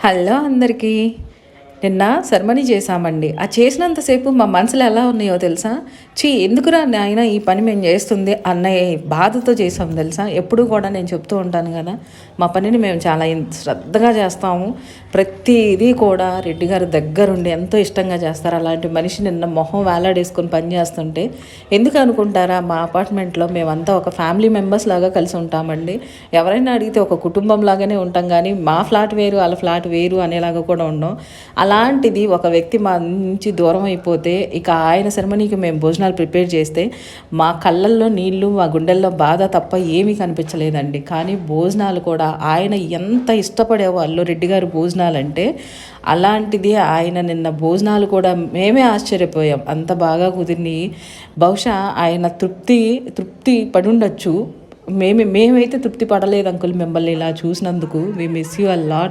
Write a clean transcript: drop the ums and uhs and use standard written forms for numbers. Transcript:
Hello అందరికీ. నిన్న ceremony చేశామండి. ఆ చేసినంతసేపు మా మనసులో ఎలా ఉన్నాయో తెలుసా? ఎందుకురా నాయన ఈ పని మేము చేస్తుంది అన్న బాధతో చేసాం తెలుసా? ఎప్పుడూ కూడా నేను చెప్తూ ఉంటాను కదా! మా పనిని మేము చాలా శ్రద్ధగా చేస్తాము. ప్రతిదీ కూడా రెడ్డి గారు దగ్గరుండి ఎంతో ఇష్టంగా చేస్తారు. అలాంటి మనిషి నిన్న మొహం వేలాడేసుకొని పని చేస్తుంటే ఎందుకు అనుకుంటారా? మా అపార్ట్మెంట్లో మేమంతా ఒక ఫ్యామిలీ మెంబర్స్ లాగా కలిసి ఉంటామండి. ఎవరైనా అడిగితే ఒక కుటుంబం లాగానే ఉంటాం, కానీ మా ఫ్లాట్ వేరు వాళ్ళ ఫ్లాట్ వేరు అనేలాగా కూడా ఉండం. అలాంటిది ఒక వ్యక్తి మా నుంచి దూరం అయిపోతే ఇక ఆయన సెరమనీకి మేము భోజనాలు ప్రిపేర్ చేస్తే మా కళ్ళల్లో నీళ్ళు, మా గుండెల్లో బాధ తప్ప ఏమీ కనిపించలేదండి. కానీ భోజనాలు కూడా ఆయన ఎంత ఇష్టపడేవాళ్ళు రెడ్డి గారు భోజనాలంటే, అలాంటిది ఆయన నిన్న భోజనాలు కూడా మేమే ఆశ్చర్యపోయాం. అంత బాగా కుదిరిని. బహుశా ఆయన తృప్తి పడుండొచ్చు. మేమైతే తృప్తి పడలేదు అంకుల్, మిమ్మల్ని ఇలా చూసినందుకు. We miss you a lot.